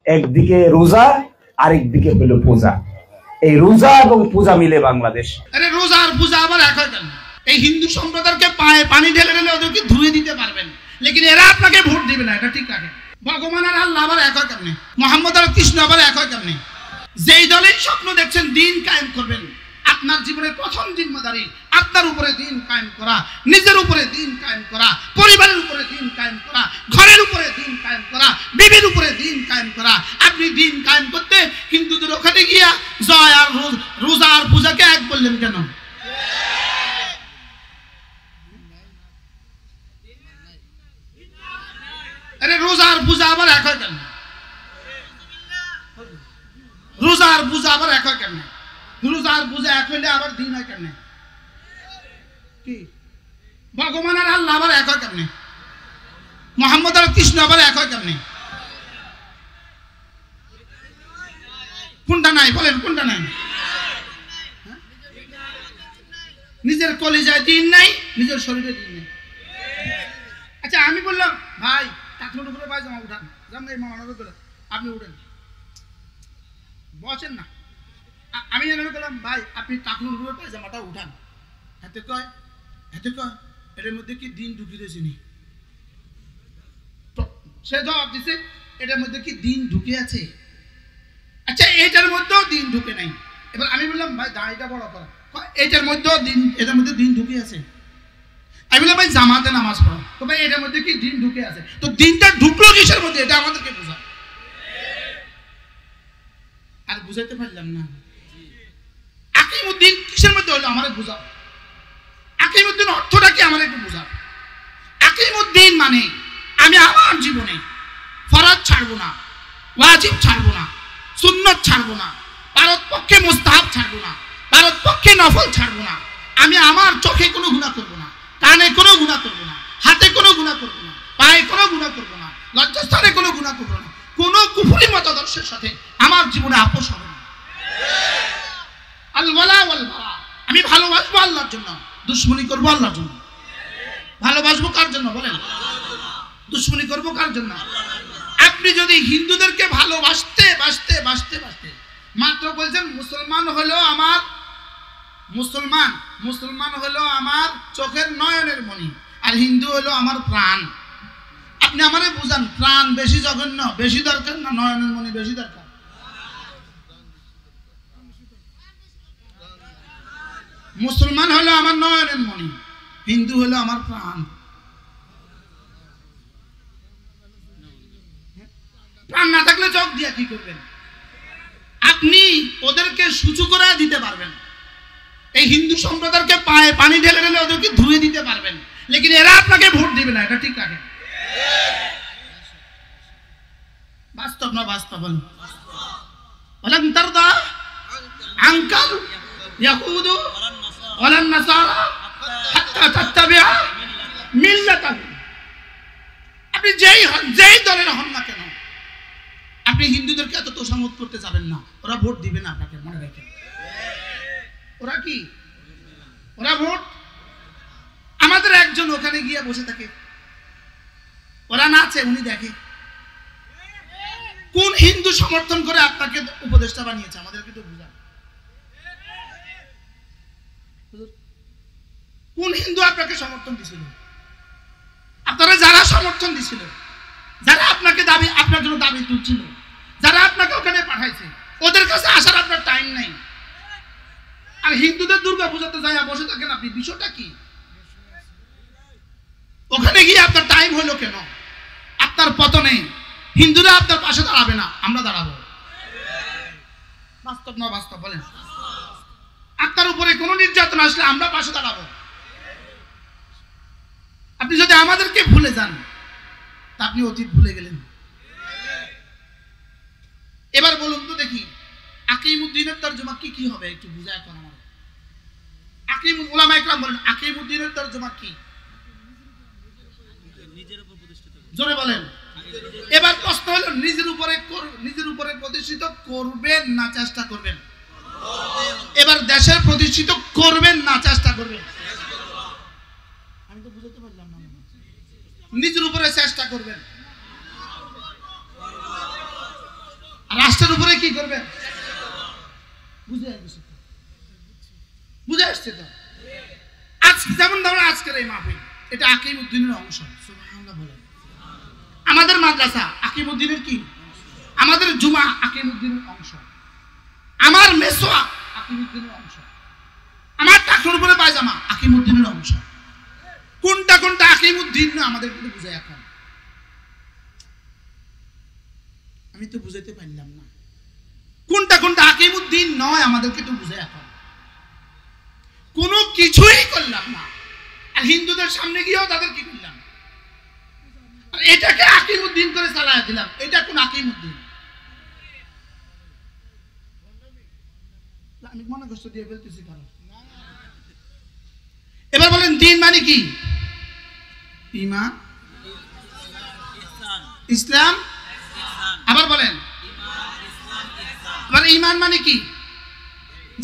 একদিকে রোজা আরেকদিকে হলো পূজা। এই রোজা এবং পূজা মিলে বাংলাদেশ। আরে রোজা আর পূজা আবার এক হয় কেন? এই হিন্দু সম্প্রদায়কে পায়ে পানি ঢেলে ঢেলে ওদেরকে ধুয়ে দিতে পারবেন, লেকিন এরা আপনাকে ভোট দিবে না, এটা ঠিক রাখেন। ভগবান আর আল্লাহ আবার এক হয় কেমনে? মোহাম্মদ আর কৃষ্ণ আবার এক হয় কেমনে? যেই দলের স্বপ্ন দেখছেন দিন কায়েম করবেন, আপনার জীবনের প্রথম জিম্মাদারি আপনার উপরে দিন কায়েম করা, নিজের উপরে দিন কায়েম করা, পরিবারের উপরে দিন কায়েম করা, ঘরের উপরে দিন কায়েম করা, বিবির উপরে দিন কায়েম করা। আপনি দিন কায়েম করতে হিন্দুদের ওখানে গিয়া জয় আর রোজা আর পূজাকে এক বললেন কেন? আরে রোজা আর পূজা আবার এক হয় কেন? রোজা আর পূজা আবার এক হয় কেন? রোজা আর পূজা এক হইলে আবার দিন হয় কেন? কি ভগবান আর আল্লাহ আবার এক হয় কেন? মোহাম্মদ আর কৃষ্ণ আবার এক হয় কেন? কোনটা নাই বলেন, কোনটা নাই? নিজের কলিজায় দিন নাই, নিজের শরীরে দিন নাই। আচ্ছা আমি বললাম ভাই টাকলুর উপরে পায়জামা উঠান, জান এই মামানগর করে আপনি উঠেন, বসেন না। আমি জানাবো বললাম ভাই আপনি টাকলুর উপরে পায়জামাটা উঠান, হাতে কয় এটার মধ্যে কি দিন ঢুকিয়ে দিয়েছিনি? সে জবাব দিছে এটার মধ্যে কি দিন ঢুকে আছে? আচ্ছা এটার মধ্যেও দিন ঢুকে নাই। এবার আমি বললাম ভাই দাড়িটা বড় করো, এটার মধ্যেও দিন, এটার মধ্যে দিন ঢুকে আছে। আমি বললাম ভাই জামাতে নামাজ পড়ো, তো ভাই এটার মধ্যে কি দিন ঢুকে আছে? তো দিনটা ঢুকলো কিসের মধ্যে, এটা আমাদেরকে বোঝা। আর বুঝাইতে পারলাম না। আকিমুদ্দিন কিসের মধ্যে হলো আমারে বোঝাও। আকিমুদ্দিন অর্থটা কি আমার একটু বোঝাও। আকিমুদ্দিন মানে আমি আমার জীবনে ফরজ ছাড়বো না, ওয়াজিব ছাড়বো না, সুন্নত ছাড়বো না, ভারত পক্ষে মুস্তাহাব ছাড়বো না, ভারত পক্ষে নফল ছাড়বো না। আমি আমার চোখে কোনো গুনাহ করবো না, কানে কোনো গুনাহ করবো না, হাতে কোনো গুনাহ করবো না, পায়ে কোনো গুনাহ করবো না, লজ্জাস্থানে কোনো গুনাহ করবো না, কোনো কুফরি মতাদর্শের সাথে আমার জীবনে আপোষ হবে না। আল ওয়ালা ওয়াল বারা, আমি ভালোবাসবো আল্লাহর জন্য, দুশমনি করবো আল্লাহর জন্য। ভালোবাসবো কার জন্য বলেন? দুশমনি করবো কার জন্য? আপনি যদি হিন্দুদেরকে ভালোবাসতে বাসতে বাসতে বাসতে মাত্র বলছেন মুসলমান হলো আমার, মুসলমান হলো আমার চোখের নয়নের মণি, আর হিন্দু হলো আমার প্রাণ। আপনি আমারে বুঝান, প্রাণ বেশি জঘন্য, বেশি দরকার না নয়নের মণি বেশি দরকার? মুসলমান হলো আমার নয়নের মণি, হিন্দু হলো আমার প্রাণ। প্রাণ না থাকলে চোখ দিয়া কি করবেন? আপনি ওদেরকে সুচু করে দিতে পারবেন, এই হিন্দু সম্প্রদায়কে পায়ে পানি ঢেলে ঢেলে ওদেরকে ধুয়ে দিতে পারবেন, লেকিন এরা আপনাকে ভোট দিবে না, এটা ঠিক রাখেন। বাস্তব না বাস্তব বলেন? ওয়ালান তারদা আনকাল ইয়াহুদু ওয়ালান নাসারা হাত্তা তাত্তাবিআ মিল্লাতাহুম। আপনি যেই দলের হন না কেন, আপনি হিন্দুদেরকে এত তোষামত করতে যাবেন না, ওরা ভোট দিবে না আপনাকে, মনে রাখেন। ওরা কি? ওরা ভোট। আমাদের একজন ওখানে গিয়ে বসে থাকে, ওরা নাচে, উনি দেখে। কোন হিন্দু সমর্থন করে আপনাকে উপদেষ্টা বানিয়েছে? আমাদেরকে তো বুঝান। কোন হিন্দু আপনাকে সমর্থন দিছিল? আপনারা যারা সমর্থন দিছিল, যারা আপনাকে দাবি, আপনার জন্য দাবি তুলছিল, যারা আপনাকে ওখানে পাঠাইছে, ওদের কাছে আসার আপনার টাইম নাই। আর হিন্দুদের দুর্গা পূজাতে যাই বসে থাকেন আপনি, বিষয়টা কি? ওখানে গিয়ে আপনার টাইম হলো কেন? আপনার পতনে হিন্দুরা আপনার পাশে দাঁড়াবে না, আমরা দাঁড়াবো। বাস্তব না বাস্তব বলেন? আপনার উপরে কোনো নির্যাতন আসলে আমরা পাশে দাঁড়াবো। আপনি যদি আমাদেরকে ভুলে যান, তা আপনি অতীত ভুলে গেলেন। এবার বলুন তো দেখি, আকিমুদ্দিনের তরজমা কি কি হবে একটু বুঝায় এখন আমার। উলামা ইকরাম বলেন আকিমুদ্দিনের তরজমা কি? জোরে বলেন। এবার প্রশ্ন হলো নিজের উপরে প্রতিষ্ঠিত করবেন না চেষ্টা করবেন? এবার দেশের প্রতিষ্ঠিত করবেন না চেষ্টা করবেন? আমি তো বুঝতে পারলাম না। নিজের উপরে চেষ্টা করবেন। আর রাষ্ট্রের উপরে কি করবে? বুঝে আসছে তো, বুঝে আসছে তো। আজকে যেমন ধরুন আজকের এই মাহফিল, এটা আকিমউদ্দিনের অংশ। সুবহানাল্লাহ বলেন। আমাদের মাদ্রাসা আকিমউদ্দিনের কি? আমাদের জুমা আকিমউদ্দিনের অংশ। আমার মেসোয়া আকিমউদ্দিনের অংশ। আমার টাকনোর উপরে পায়জামা আকিমউদ্দিনের অংশ। কোনটা কোনটা আকিমউদ্দিন না আমাদের একটু বুঝাই। এখন আমি তো বুঝাইতে পারলাম না কোনটা কোনটা আকিমউদ্দিন নয়, আমাদেরকে একটু বুঝাই। এখন কোনো কিছুই করলাম না, আর হিন্দুদের সামনে গিয়েও তাদের কি করলাম? আর এটাকে আকিমউদ্দিন করে চালায়া দিলাম। এটা কোন আকিমউদ্দিন? আমি মনে কষ্ট দিয়ে ফেলতেছি কারণ। এবার বলেন দিন মানে কি? ঈমান, ইসলাম। আবার বলেন, এবার ঈমান মানে কি?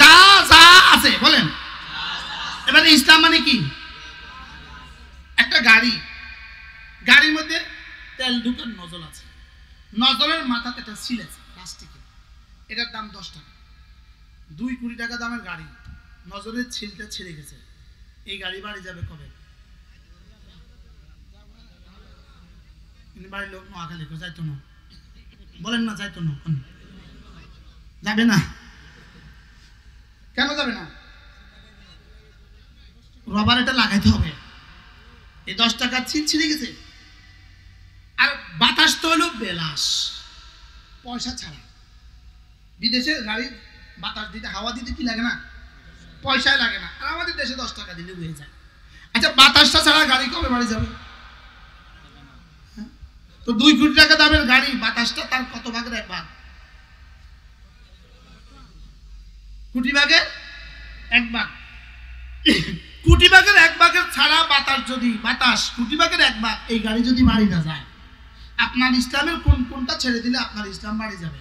যা যা আছে বলেন। এবার ইসলাম মানে কি? একটা গাড়ি, গাড়ির মধ্যে তেল ঢুকার নজল আছে, নজলের মাথাতে একটা সিল আছে প্লাস্টিকের, এটার দাম 10 টাকা। 2 কোটি টাকা দামের গাড়ি, নজলের ছিলটা ছিঁড়ে গেছে। এই গাড়ি বাড়ি যাবে কবে? বাড়ির লোক নোয়াখালী যাইতো না, বলেন না যাইতো না, যাবে না। কেন যাবে না? রবার এটা লাগাইতে হবে। এই 10 টাকার ছিল ছিঁড়ে গেছে। আর বাতাস তো হলো বেলাস, পয়সা ছাড়া। বিদেশে গাড়ির বাতাস দিতে, হাওয়া দিতে কি লাগে না? পয়সায় লাগে না। আর আমাদের দেশে 10 টাকা দিলে হয়ে যায়। আচ্ছা, বাতাসটা ছাড়া গাড়ি কবে বাড়ি যাবে? তো 2 কোটি টাকা দামের গাড়ি, বাতাসটা তার কত ভাগের 1 ভাগ? কোটি ভাগের 1 ভাগ। কোটি ভাগের 1 ভাগের ছাড়া বাতাস যদি, বাতাস কোটি ভাগের 1 ভাগ, এই গাড়ি যদি বাড়ি না যায়, আপনার ইসলামের কোনটা ছেড়ে দিলে আপনার ইসলাম বাড়ি যাবে?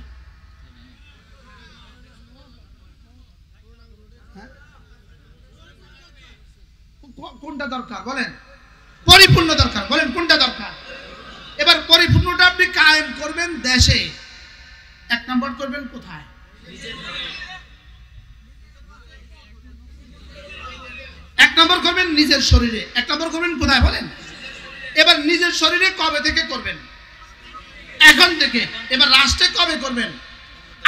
কোনটা দরকার বলেন? পরিপূর্ণ দরকার। বলেন কোনটা দরকার? এবার পরিপূর্ণটা আপনি কায়েম করবেন দেশে। 1 নম্বর করবেন কোথায়? 1 নম্বর করবেন নিজের শরীরে। 1 নম্বর করবেন কোথায় বলেন? এবার নিজের শরীরে কবে থেকে করবেন? এখন থেকে। এবার রাষ্ট্রে কবে করবেন?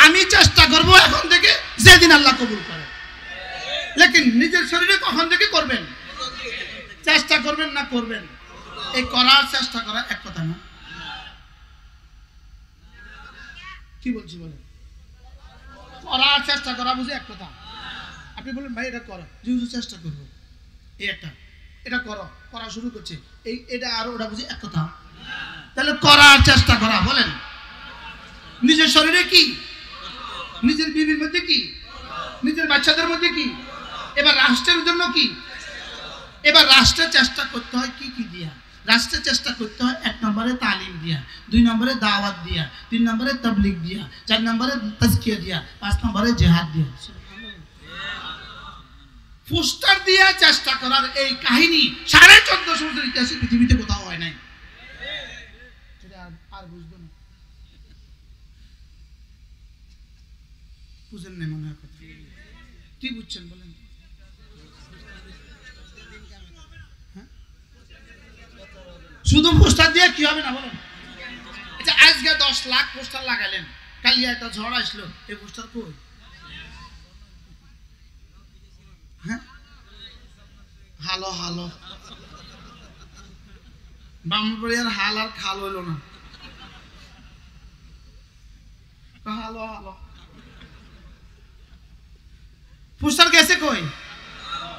আমি চেষ্টা করব এখন থেকে, যেদিন আল্লাহ কবুল করে। লেকিন নিজের শরীরে কখন থেকে করবেন? চেষ্টা করবেন না করবেন? এই করার চেষ্টা করা এক কথা না। কি বলছি বলেন? করার চেষ্টা করা বুঝে এক কথা। আপনি বলেন ভাই এটা করো, যেহেতু চেষ্টা করবো, এই একটা, এটা করো, করা শুরু করছে, এই এটা আরো ওটা বুঝে এক কথা। তাহলে করার চেষ্টা করা বলেন। নিজের শরীরে কি? নিজের বিবির মধ্যে কি? নিজের বাচ্চাদের মধ্যে কি? এবার রাষ্ট্রের জন্য কি? এবার রাষ্ট্রে চেষ্টা করতে হয় কি কি দিয়া? রাষ্ট্রে চেষ্টা করতে হয় 1 নম্বরে তালিম দিয়া, 2 নম্বরে দাওয়াত দিয়া, 3 নম্বরে তাবলীগ দিয়া, 4 নম্বরে তাজকিয়া দিয়া, 5 নম্বরে জিহাদ দিয়া। পোস্টার দিয়া চেষ্টা করার এই কাহিনী 1450 বছর ইতিহাসে পৃথিবীতে কোথাও হয় নাই। আর বুঝবে না, বুঝেন না মনে হয় কথা। কি বুঝছেন বলেন? শুধু পোস্টার দিয়ে কি হবে না বলেন? আচ্ছা, আজকে 10 লাখ পোস্টার লাগালেন, কালি একটা ঝড় আসলো, এই পোস্টার কই? হ্যাঁ, হালো হালো ব্রাহ্মণবাড়িয়ার হাল আর খাল হইল না। হালো হালো পোস্টার গেছে কই?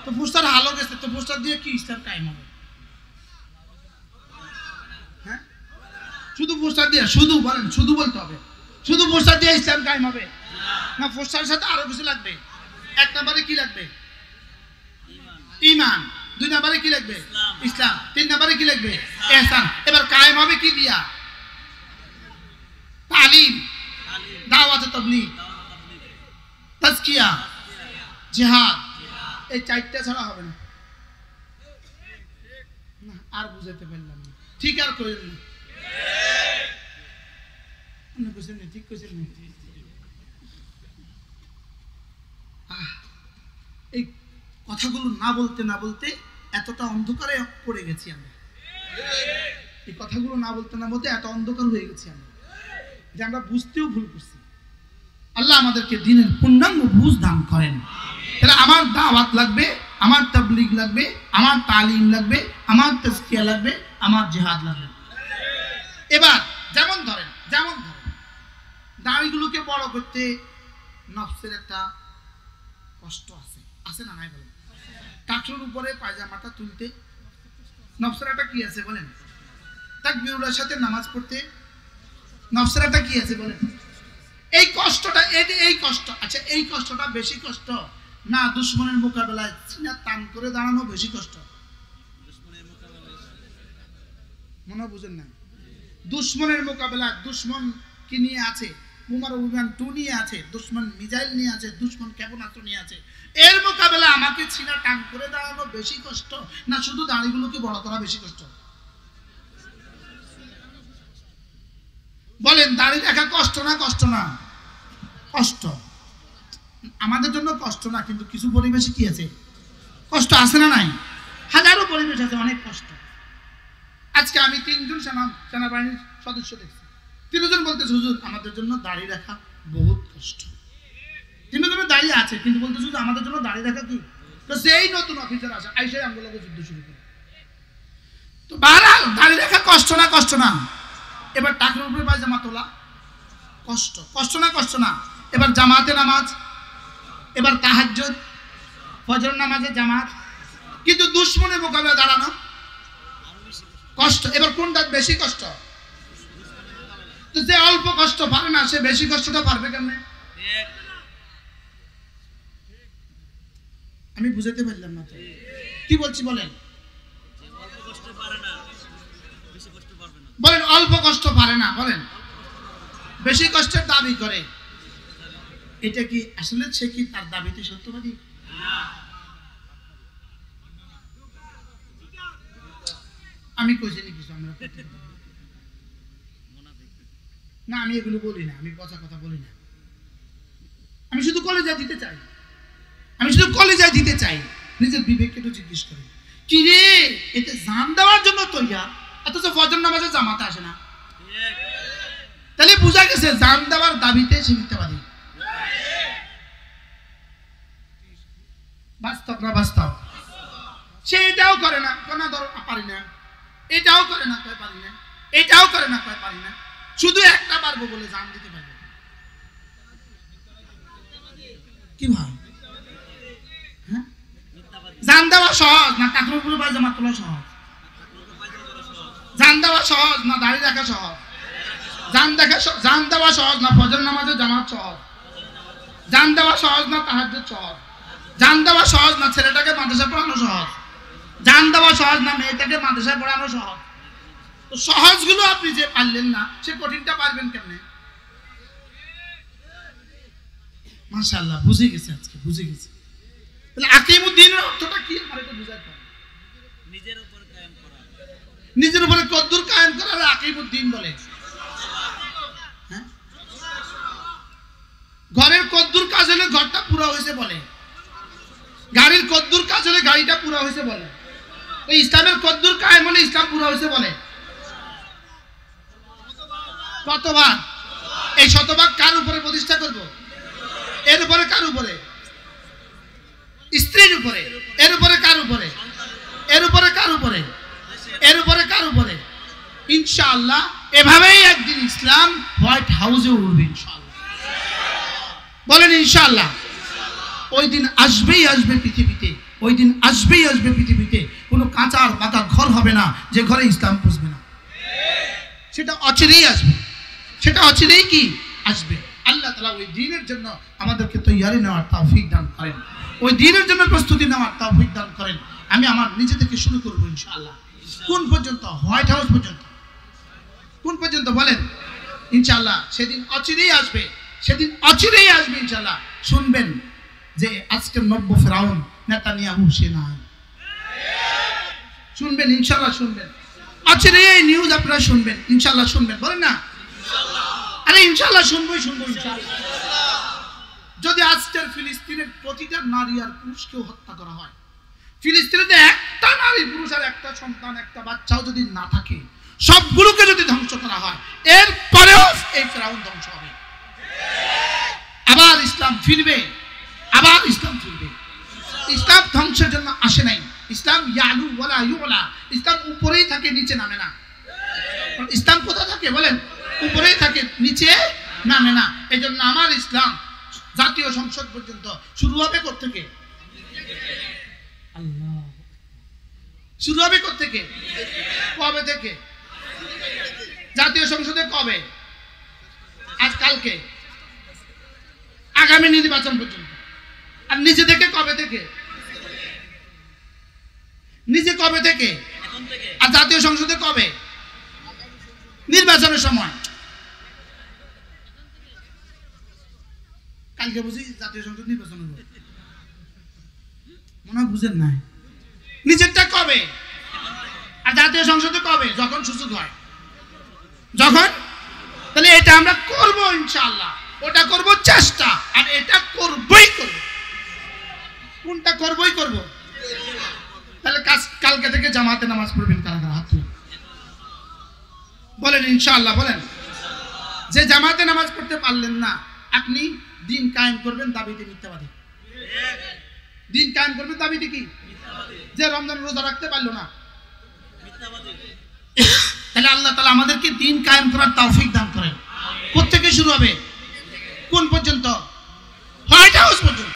তো পোস্টার হালো গেছে, তো পোস্টার দিয়ে কি ইসলাম কায়েম হবে? হ্যাঁ, শুধু পোস্টার দিয়ে, শুধু বলেন, শুধু বলতে হবে, শুধু পোস্টার দিয়ে ইসলাম কায়েম হবে না? পোস্টারের সাথে আরো কিছু লাগবে। 1 নম্বরে কি লাগবে? ঈমান। 2 নম্বরে কি লাগবে? ইসলাম। 3 নম্বরে কি লাগবে? ইহসান। এবার কায়েম হবে কি দিয়া? তালিম, দাওয়াত, তাবলীগ, তাজকিয়া, জিহাদ। এই 4টা ছাড়া হবে না। আর বুঝাতে পারলাম না, ঠিক আর কইলেন না। ঠিক কইছেন এই কথাগুলো না বলতে না বলতে এতটা অন্ধকারে পড়ে গেছি আমরা। এই কথাগুলো না বলতে না বলতে এত অন্ধকার হয়ে গেছি আমরা যে আমরা বুঝতেও ভুল করছি। আল্লাহ আমাদেরকে দ্বীনের পূর্ণাঙ্গ বুঝ দান করেন। তাহলে আমার দাওয়াত লাগবে, আমার তাবলীগ লাগবে, আমার তালিম লাগবে, আমার তাজকিয়া লাগবে, আমার জিহাদ লাগবে। এবার যেমন ধরেন দাড়িগুলোকে বড় করতে নফসের একটা কষ্ট আছে না নাই বলেন? টাকসুর উপরে পায়জামাটা তুলতে নফসের একটা কি আছে বলেন? তাকবীরের সাথে নামাজ পড়তে নফসের একটা কি আছে বলেন? এই কষ্টটা, এই কষ্ট, আচ্ছা এই কষ্টটা বেশি কষ্ট না দুশমনের মোকাবেলায় সিনা টান করে দাঁড়ানো বেশি কষ্ট? মনে বুঝেন না? দুশমনের মোকাবেলায় দুশমন কি নিয়ে আছে, বোমার অভিযান 2 নিয়ে আছে, দুশমন মিসাইল নিয়ে আছে, দুশমন ক্ষেপণাস্ত্র নিয়ে আছে, এর মোকাবেলায় আমাকে সিনা টান করে দাঁড়ানো বেশি কষ্ট না শুধু দাড়িগুলোকে বড় করা বেশি কষ্ট? বলেন, দাড়ি রাখা কষ্ট না কষ্ট না? কষ্ট। আমাদের জন্য কষ্ট না, কিন্তু কিছু পরিবেশে কি আছে? কষ্ট আছে না নাই? হাজারো পরিবেশ আছে, অনেক কষ্ট। আজকে আমি 3 জন সেনাবাহিনীর সদস্য দেখছি, 3 জন বলতেছে হুজুর আমাদের জন্য দাড়ি রাখা বহুত কষ্ট। 3 জনের দাড়ি আছে কিন্তু বলতেছে হুজুর আমাদের জন্য দাড়ি রাখা কি? তো সেই নতুন অফিসার আসে আইসাই আমগুলোকে যুদ্ধ শুরু করে। তো বারবার দাড়ি রাখা কষ্ট না কষ্ট না? এবার টাকার উপরে পায়জামা তোলা কষ্ট না কষ্ট না? এবার জামাতে নামাজ, এবার তাহাজ্জুদ, ফজর নামাজে জামাত, কিন্তু দুশমনের মোকাবেলায় দাঁড়ানো কষ্ট। এবার কোনটা বেশি কষ্ট? তো যে অল্প কষ্ট পারে না সে বেশি কষ্টটা পারবে কেমনে? আমি বুঝাতে পারলাম না তো কি বলছি বলেন? বলেন অল্প কষ্ট পারে না, বলেন বেশি কষ্টের দাবি করে। এটা কি আসলে সে কি তার দাবিতে সত্যবাদী? আমি কইছিনি কিছু আমরা না, আমি এগুলো বলি না, আমি পচা কথা বলি না। আমি শুধু কলেজায় দিতে চাই, নিজের বিবেককে একটু জিজ্ঞেস করি কি রে এতে জান দেওয়ার জন্য তৈরি, অথচ ফজর নামাজে জামাতে আসে না। তাহলে বোঝা গেছে জান দেওয়ার দাবিতে সে মিথ্যাবাদী। বাস্তব না বাস্তব? সে এটাও করে না কোন ধর পারি না, এটাও করে না কয় পারি না, এটাও করে না কয় পারি না, শুধু একটা পারবো বলে জান দিতে পারবো। কি ভাই হ্যাঁ? জান দেওয়া সহজ না টাকার উপরে পায়জামা তোলা সহজ? জান দেওয়া সহজ না দাড়ি রাখা সহজ? জান দেওয়া সহজ না ফজর নামাজে জামাত সহজ? জান দেওয়া সহজ না তাহাজ্জুদ সহজ? জান দেওয়া সহজ না ছেলেটাকে মাদ্রাসা পড়ানো সহজ? জান দেওয়া সহজ না মেয়েটাকে মাদ্রাসায় পড়ানো সহজ? তো সহজগুলো আপনি যে পারলেন না সে কঠিনটা পারবেন কেমনে? মাশাআল্লাহ বুঝে গেছে, আজকে বুঝে গেছে। তাহলে আকিমুদ্দিনের অর্থটা কি আমার এটা বুঝাতে হবে। নিজের উপরে কদ্দুর কায়েম করার আকিমুদ্দিন বলে। হ্যাঁ, ঘরের কদ্দুর কাজ হলে ঘরটা পুরো হয়েছে বলে, গাড়ির কদ্দুর কাজ হলে গাড়িটা পুরো হয়েছে বলে, ওই ইসলামের কদ্দুর কায়েম হলে ইসলাম পুরো হয়েছে বলে। কতবার? এই শতভাগ কার উপরে প্রতিষ্ঠা করব? এর উপরে কার উপরে? স্ত্রীর উপরে। এর উপরে কার উপরে? এর উপরে কার উপরে? এর উপরে কার উপরে? ইনশাআল্লাহ এভাবেই একদিন ইসলাম হোয়াইট হাউসে উঠবে ইনশাআল্লাহ। বলেন ইনশাআল্লাহ। ওই দিন আসবেই আসবে পৃথিবীতে, ওই দিন আসবেই আসবে পৃথিবীতে। কোনো কাঁচা আর পাকা ঘর হবে না যে ঘরে ইসলাম পুষবে না। সেটা অচিরেই আসবে, সেটা অচিরেই কি আসবে। আল্লাহ তাআলা ওই দিনের জন্য আমাদেরকে তৈয়ারি নেওয়ার তৌফিক দান করেন, ওই দিনের জন্য প্রস্তুতি নেওয়ার তৌফিক দান করেন। আমি আমার নিজে থেকে শুরু করবো ইনশাআল্লাহ। কোন পর্যন্ত? হোয়াইট হাউস পর্যন্ত। কোন পর্যন্ত বলেন? ইনশাআল্লাহ সেদিন অচিরেই আসবে, সেদিন অচিরেই আসবে ইনশাআল্লাহ। শুনবেন যে আজকের নব্য ফেরাউন নেতানিয়াহু সে নাই, শুনবেন ইনশাআল্লাহ, শুনবেন অচিরেই এই নিউজ আপনারা শুনবেন ইনশাআল্লাহ, শুনবেন বলেন না। আরে ইনশাআল্লাহ শুনবো ইনশাআল্লাহ। যদি আজকের ফিলিস্তিনের প্রতিটা নারী আর পুরুষকে হত্যা করা হয়, ফিলিস্তিনে একটা নারী পুরুষ আর একটা সন্তান একটা বাচ্চাও যদি না থাকে, সবগুলোকে যদি ধ্বংস করা হয়, এরপরেও এই ফেরাউন ধ্বংস হবে, আবার ইসলাম ফিরবে, আবার ইসলাম ফিরবে। ইসলাম ধ্বংসের জন্য আসে নাই। ইসলাম ইয়ালু ওয়ালা ইউলা, ইসলাম উপরেই থাকে, নিচে নামে না। ইসলাম কোথায় থাকে বলেন? উপরেই থাকে, নিচে নামে না। এই জন্য আমার ইসলাম জাতীয় সংসদ পর্যন্ত শুরু হবে কোত্থেকে? আল্লাহ, শুরু হবে কোত্থেকে? কবে থেকে? জাতীয় সংসদে কবে? আজ কালকে, আগামী নির্বাচন পর্যন্ত। আর নিজে থেকে কবে থেকে? নিজে কবে থেকে? আর জাতীয় সংসদে কবে? নির্বাচনের সময়। কালকে বুঝি জাতীয় সংসদ নির্বাচন হবে, মনে হয় বুঝেন নাই। নিজেরটা কবে আর জাতীয় সংসদে কবে? যখন সুযোগ হয়, যখন। তাহলে এটা আমরা করব ইনশাআল্লাহ, ওটা করব চেষ্টা, আর এটা করবই করব। কোনটা করবই করব? তাহলে কালকে থেকে জামাতে নামাজ পড়বেন কারা কারা? হাত তুলে বলেন ইনশাআল্লাহ, বলেন। যে জামাতে নামাজ পড়তে পারলেন না, আপনি দিন কায়েম করবেন দাবিতে মিথ্যাবাদী। দিন কায়েম করবেন দাবিতে কি? যে রমজান রোজা রাখতে পারলো না, তাহলে আল্লাহ তাআলা আমাদেরকে দিন কায়েম করার তৌফিক দান করেন। কোত্থেকে শুরু হবে? কোন পর্যন্ত? হোয়াইট হাউস পর্যন্ত।